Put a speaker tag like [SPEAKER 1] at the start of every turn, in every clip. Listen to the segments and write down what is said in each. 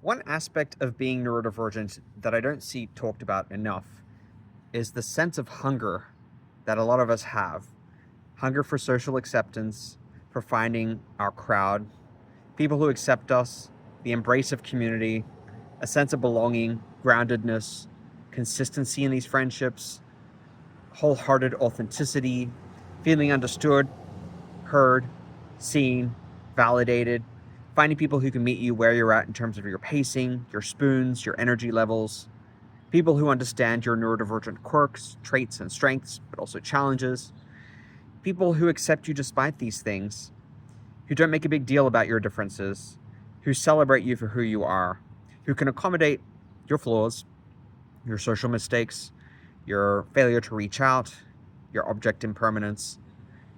[SPEAKER 1] One aspect of being neurodivergent that I don't see talked about enough is the sense of hunger that a lot of us have. Hunger for social acceptance, for finding our crowd, people who accept us, the embrace of community, a sense of belonging, groundedness, consistency in these friendships, wholehearted authenticity, feeling understood, heard, seen, validated, finding people who can meet you where you're at in terms of your pacing, your spoons, your energy levels, people who understand your neurodivergent quirks, traits, and strengths, but also challenges, people who accept you despite these things, who don't make a big deal about your differences, who celebrate you for who you are, who can accommodate your flaws, your social mistakes, your failure to reach out, your object impermanence,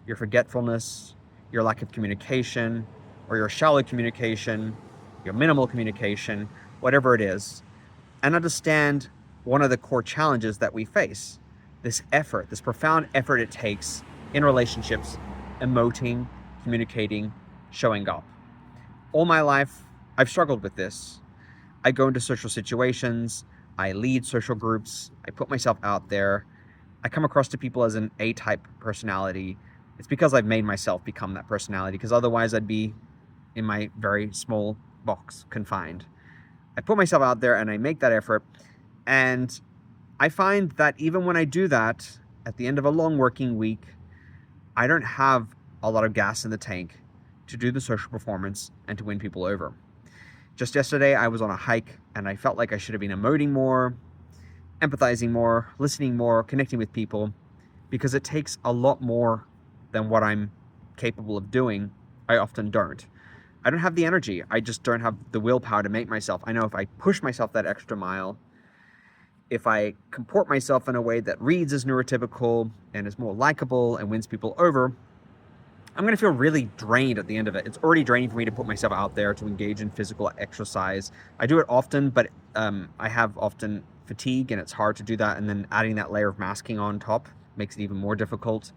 [SPEAKER 1] your forgetfulness, your lack of communication, or your shallow communication, your minimal communication, whatever it is, and understand one of the core challenges that we face, this effort, this profound effort it takes in relationships, emoting, communicating, showing up. All my life, I've struggled with this. I go into social situations, I lead social groups, I put myself out there, I come across to people as an A-type personality. It's because I've made myself become that personality, because otherwise I'd be in my very small box, confined. I put myself out there and I make that effort, and I find that even when I do that, at the end of a long working week, I don't have a lot of gas in the tank to do the social performance and to win people over. Just yesterday, I was on a hike and I felt like I should have been emoting more, empathizing more, listening more, connecting with people, because it takes a lot more than what I'm capable of doing. I often don't. I don't have the energy. I just don't have the willpower to make myself. I know if I push myself that extra mile, if I comport myself in a way that reads as neurotypical and is more likable and wins people over, I'm going to feel really drained at the end of it. It's already draining for me to put myself out there to engage in physical exercise. I do it often, but I have often fatigue, and it's hard to do that. And then adding that layer of masking on top makes it even more difficult.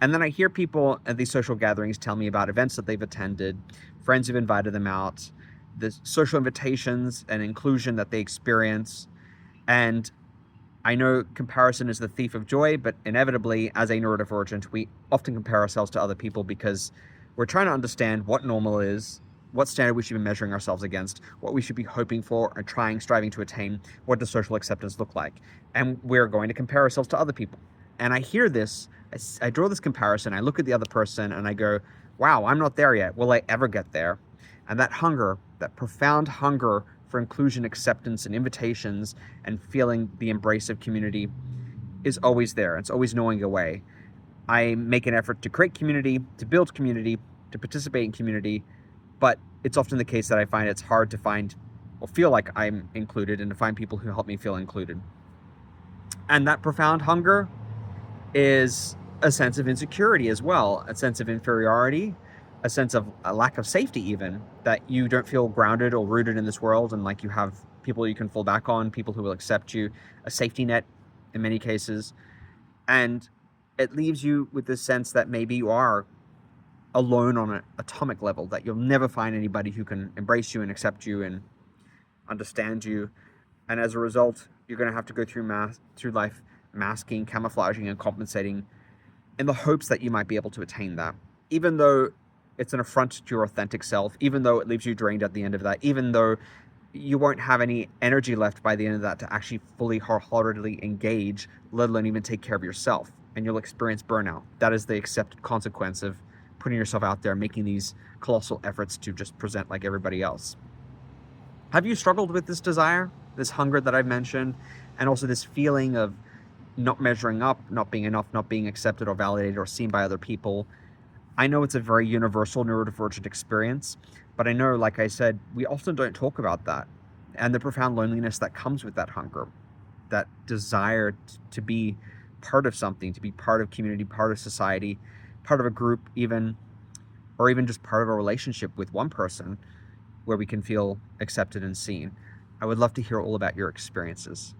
[SPEAKER 1] And then I hear people at these social gatherings tell me about events that they've attended, friends who've invited them out, the social invitations and inclusion that they experience. And I know comparison is the thief of joy, but inevitably, as a neurodivergent, we often compare ourselves to other people because we're trying to understand what normal is, what standard we should be measuring ourselves against, what we should be hoping for and striving to attain, what does social acceptance look like? And we're going to compare ourselves to other people. And I hear this, I draw this comparison, I look at the other person and I go, wow, I'm not there yet. Will I ever get there? And that hunger, that profound hunger for inclusion, acceptance, and invitations, and feeling the embrace of community is always there. It's always gnawing away. I make an effort to create community, to build community, to participate in community, but it's often the case that I find it's hard to find or feel like I'm included and to find people who help me feel included. And that profound hunger is a sense of insecurity as well, a sense of inferiority, a sense of a lack of safety, even that you don't feel grounded or rooted in this world, and like you have people you can fall back on, people who will accept you, a safety net in many cases. And it leaves you with this sense that maybe you are alone on an atomic level, that you'll never find anybody who can embrace you and accept you and understand you. And as a result, you're going to have to go through life masking, camouflaging, and compensating in the hopes that you might be able to attain that, even though it's an affront to your authentic self, even though it leaves you drained at the end of that, even though you won't have any energy left by the end of that to actually fully wholeheartedly engage, let alone even take care of yourself, and you'll experience burnout. That is the accepted consequence of putting yourself out there, making these colossal efforts to just present like everybody else. Have you struggled with this desire, this hunger that I've mentioned, and also this feeling of not measuring up, not being enough, not being accepted or validated or seen by other people? I know it's a very universal neurodivergent experience, but I know, like I said, we often don't talk about that and the profound loneliness that comes with that hunger, that desire to be part of something, to be part of community, part of society, part of a group even, or even just part of a relationship with one person where we can feel accepted and seen. I would love to hear all about your experiences.